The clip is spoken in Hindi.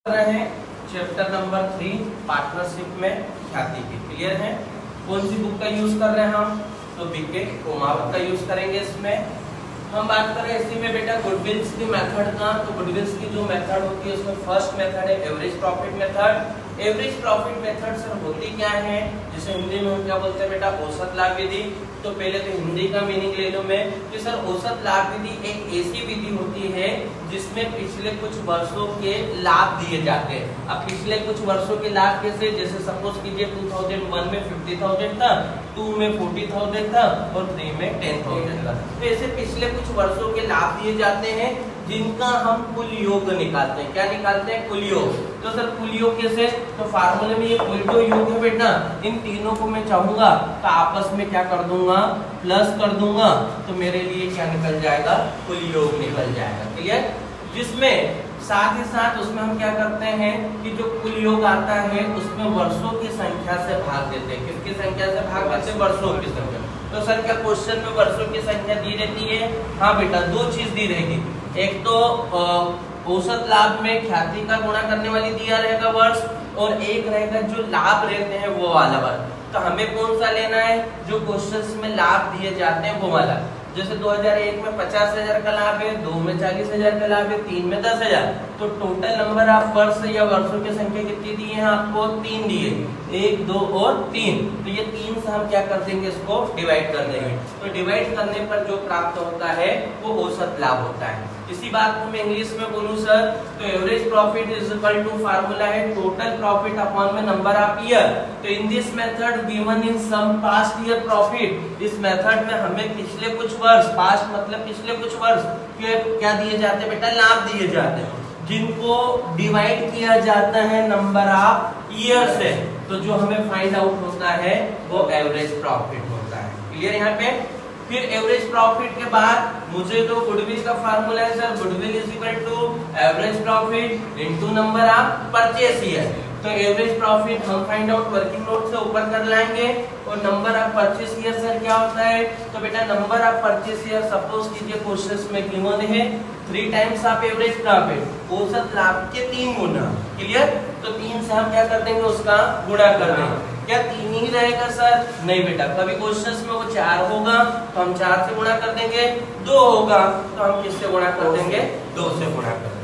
रहे हैं चैप्टर नंबर 3 पार्टनरशिप में ख्याति की। क्लियर है? कौन सी बुक का यूज कर रहे हैं हम? तो बीके कोमावत का यूज करेंगे। इसमें हम बात कर रहे हैं इसी में बेटा गुडविल्स की मेथड का। तो गुडविल्स की जो मेथड होती है उसमें फर्स्ट मेथड है average profit method. Average profit method sir होती क्या है, जिसे हिंदी में हम क्या बोलते हैं बेटा, औसत लाभ विधि। तो पहले तो हिंदी का मीनिंग ले लो मैं कि सर औसत लाभ विधि एक ऐसी विधि होती है जिसमें पिछले कुछ वर्षों के लाभ दिए जाते हैं। अब पिछले कुछ वर्षों के लाभ कैसे, जैसे सपोज कीजिए 2001 में 50,000 था, 2 में 40,000 था और 3 में 10,000 था। तो ऐसे पिछले कुछ वर्षों के लाभ दिए जाते हैं जिनका हम कुल योग निकालते हैं। क्या निकालते हैं? कुल योग। तो सर कुल योग कैसे? तो फार्मूले में ये कुल जो योग है बेटा, इन तीनों को मैं चाहूंगा तो आपस में क्या कर दूंगा, प्लस कर दूंगा, तो मेरे लिए क्या निकल जाएगा, कुल योग निकल जाएगा। क्लियर? जिसमें साथ ही साथ उसमें हम क्या करते हैं कि जो कुल योग आता है उसमें वर्षों की संख्या से भाग देते हैं। किसकी संख्या से भाग देते हैं? वर्षों की संख्या। तो सर क्या क्वेश्चन में वर्षों की संख्या दी रहती है? हाँ बेटा, दो चीज दी रहेगी। एक तो औसत लाभ में ख्याति का गुणा करने वाली दिया रहेगा वर्ष, और एक रहेगा जो लाभ रहते हैं वो वाला वर्ष। तो हमें कौन सा लेना है? जो क्वेश्चंस में लाभ दिए जाते हैं वो वाला। जैसे 2001 में 50,000 का लाभ है, 2 में 40,000 का लाभ है, 3 में 10,000। तो टोटल नंबर ऑफ वर्ष या वर्षों की संख्या कितनी दी है आपको? 3 दिए, 1, 2 और 3। तो ये 3 से हम क्या कर देंगे, इसको डिवाइड कर देंगे। तो डिवाइड करने पर जो प्राप्त होता है वो औसत लाभ होता है। इसी बात को मैं इंग्लिश में बोलूं सर, तो average profit is equal to formula है टोटल प्रॉफिट अपॉन में नंबर ऑफ ईयर। तो in this method given in some past year profit, इस मेथड में हमें पिछले कुछ वर्ष, पास्ट मतलब पिछले कुछ वर्ष क्या दिए जाते हैं बेटा, लाभ दिए जाते हैं, जिनको डिवाइड किया जाता है नंबर ऑफ ईयर से। तो जो हमें फाइंड आउट होता है वो एवरेज प्रॉफिट होता है। क्लियर यहाँ पे? फिर एवरेज प्रॉफिट के बाद मुझे जो गुडविल का फार्मूला है sir, goodwill is equal to average profit into number of purchase year. तो एवरेज प्रॉफिट हम फाइंड आउट वर्किंग नोट से ऊपर कर लाएंगे, और number of purchase year sir क्या होता है? तो बेटा number of purchase year suppose कीजिए क्वेश्चंस में गिवन है 3 टाइम्स ऑफ एवरेज प्रॉफिट, औसत लाभ के 3 गुना। क्लियर? तो 3 से हम क्या कर देंगे, उसका गुणा कर देंगे। क्या 3 ही रहेगा सर? नहीं बेटा, कभी क्वेश्चंस में वो 4 होगा तो हम 4 से गुणा कर देंगे, 2 होगा तो हम किससे गुणा कर देंगे? 2 से गुणा कर देंगे।